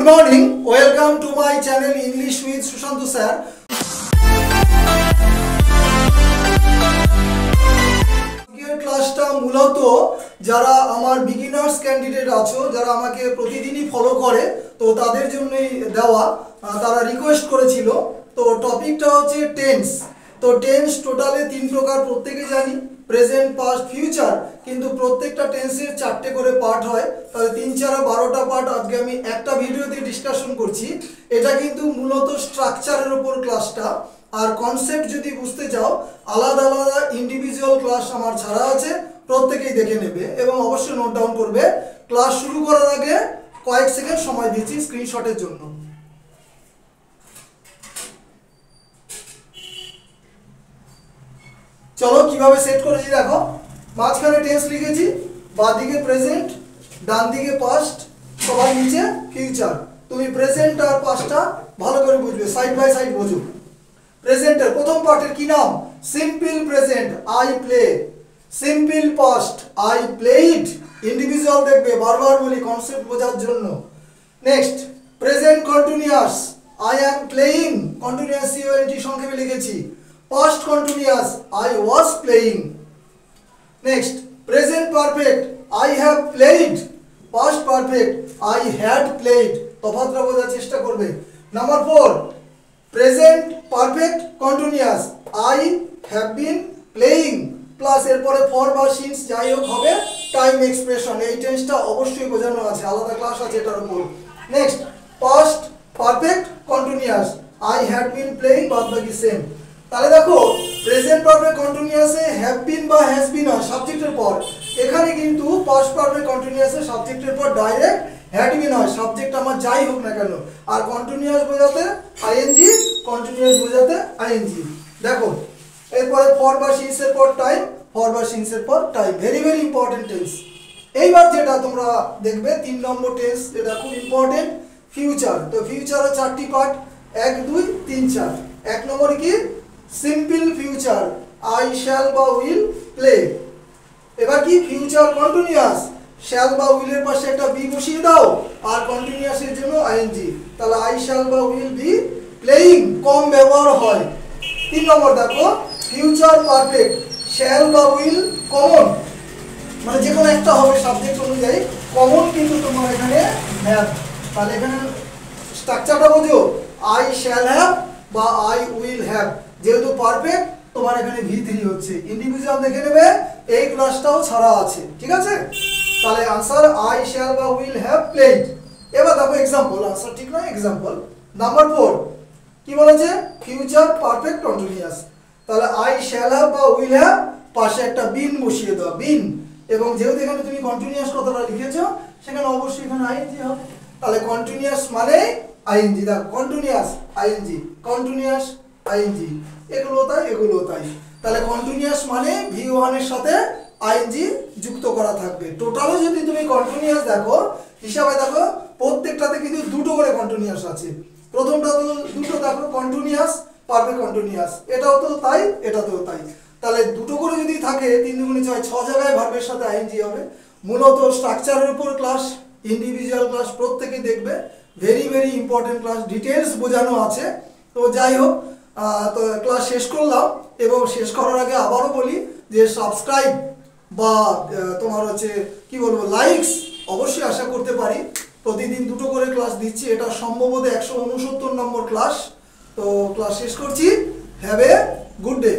morning, welcome to my channel English with Sushantu sir. ক্লাসটা মূলত যারা আমার বিগিনার্স ক্যান্ডিডেট আছো, যারা আমাকে প্রতিদিনই ফলো করে, তো তাদের জন্যই দেওয়া। তারা রিকোয়েস্ট করেছিল। তো টপিকটা হচ্ছে টেন্স। তো টেন্স টোটালে তিন প্রকার, প্রত্যেকে জানি, প্রেজেন্ট, পাস্ট, ফিউচার। কিন্তু প্রত্যেকটা টেন্সের 4টে করে পার্ট হয়, তাহলে 3 4 12টা পার্ট আজকে আমি একটা ভিডিওতে ডিসকাশন করছি। এটা কিন্তু মূলত স্ট্রাকচারের উপর ক্লাসটা। আর কনসেপ্ট যদি বুঝতে চাও, আলাদা আলাদা ইন্ডিভিজুয়াল ক্লাস আমার ছাড়া আছে, প্রত্যেকেই দেখে নেবে এবং অবশ্যই নোট ডাউন করবে। ক্লাস শুরু করার আগে কয়েক সেকেন্ড সময় দিচ্ছি স্ক্রিনশটের জন্য। চলো কিভাবে সেট করেছি দেখো। মাঝখানে টেন্স লিখেছি, বাঁদিকে প্রেজেন্ট, ডান দিকে পাস্ট, সবার নিচে ফিউচার। তুমি প্রেজেন্ট আর পাস্টটা ভালো করে বুঝবে, সাইড বাই সাইড বোঝো। প্রেজেন্টের প্রথম পার্টের কি নাম? Simple present, I play. Simple past, I played. Individual দেখবে, বারবার বলি কনসেপ্ট বোঝার জন্য। Next present continuous, I am playing. Continuous C O N T সংক্ষেপে লিখেছি। Past continuous, I was playing. Next present perfect, I have played. Past perfect, I had played. তফাৎটা বোঝার চেষ্টা করবে। Number 4 present perfect continuous, I have been playing, plus এরপরে for বা since যাই হোক হবে টাইম এক্সপ্রেশন। এই টেন্সটা অবশ্যই বোঝানো আছে, আলাদা ক্লাস আছে এটার উপর। Next past perfect continuous, I had been playing, বাদ বাকি সেম। তাহলে দেখো প্রেজেন্ট পারফেক্ট কন্টিনিউয়াসে হ্যাভ বিন বা হ্যাজ বিন হয় সাবজেক্টের পর। এখানে কিন্তু পাস্ট পারফেক্ট কন্টিনিউয়াসে সাবজেক্টের পর ডাইরেক্ট হ্যাড বিন হয়, সাবজেক্ট আমার যাই হোক না কেন। আর কন্টিনিউয়াস বোঝাতে আইএনজি, কন্টিনিউয়াস বোঝাতে আইএনজি। দেখো এরপরে ফর বা সিন্সের পর টাইম, ফর বা সিন্সের পর time. Very very important tense. এইবার যেটা তোমরা দেখবে 3 নম্বর টেন্স, যেটা খুব ইম্পর্টেন্ট, ফিউচার। তো ফিউচারের 4টি পার্ট, 1 2 3 4। 1 নম্বরে কি? সিম্পল ফিউচার, আই শ্যাল বা উইল প্লে। এবার কি? ফিউচার কন্টিনিউয়াস, শ্যাল বা উইলের পাশে একটা বি বসিয়ে দাও, আর কন্টিনিউয়াসের জন্য আইএনজি। তাহলে আই শ্যাল বা উইল বি প্লেইং, কম ব্যবহার হয়। 3 নম্বর দেখো ফিউচার পারফেক্ট, শ্যাল বা উইল কমন, মানে যে কোনো একটা হবে সাবজেক্ট অনুযায়ী। কমন কিন্তু তোমার এখানে হ্যাভ। তাহলে এখানে স্ট্রাকচারটা বোঝো, আই শ্যাল হ্যাভ বা আই উইল হ্যাভ। যেহেতু পারফেক্ট তোমার এখানে V3 হচ্ছে। ইন্ডিভিজুয়াল দেখে নেবে, এই ক্লাসটাও ছাড়া আছে, ঠিক আছে? তাহলে আনসার আই শ্যাল বা উইল হ্যাভ প্লেড। এবার দেখো এক্সাম্পল, আনসার ঠিক নয়, এক্সাম্পল। নাম্বার 4 কি বলেছে? Future perfect continuous. তাহলে আই শ্যাল হ্যাভ বা উইল হ্যাভ, পাশে একটা বিন বসিয়ে দাও, বিন। এবং যেহেতু এখানে তুমি কন্টিনিউয়াস কথাটা লিখেছো, সেখানে অবশ্যই এখানে আইএনজি হবে। তাহলে কন্টিনিউয়াস মানে আইএনজি। দেখো কন্টিনিউয়াস আইএনজি, কন্টিনিউয়াস আইএনজি, এগুলো তাই এগুলো তাই। তাহলে কন্টিনিউয়াস মানে V1 এর সাথে আইএনজি যুক্ত করা থাকবে। টোটালে যদি তুমি কন্টিনিউয়াস দেখো, হিসাবে দেখো, প্রত্যেকটাতে কিন্তু 2টো করে কন্টিনিউয়াস আছে। প্রথমটা তো 2টো দেখো, কন্টিনিউয়াস পারফেক্ট কন্টিনিউয়াস। এটাও তো তাই, এটাতেও তাই। তাহলে 2টো করে যদি থাকে, 3 2 6, 6 জায়গায় ভার্বের সাথে আইএনজি হবে। মূলত স্ট্রাকচারের উপর ক্লাস, ইন্ডিভিজুয়াল ক্লাস প্রত্যেকে দেখবে। Very very important class, details বোঝানো আছে। তো যাই হোক, তো ক্লাস শেষ করলাম। এবং শেষ করার আগে আবারও বলি যে সাবস্ক্রাইব বা তোমার হচ্ছে কি বলবো, লাইকস অবশ্যই আশা করতে পারি। প্রতিদিন 2টো করে ক্লাস দিচ্ছি, এটা সম্ভবত 169 নম্বর ক্লাস। তো ক্লাস শেষ করছি। Have a good day.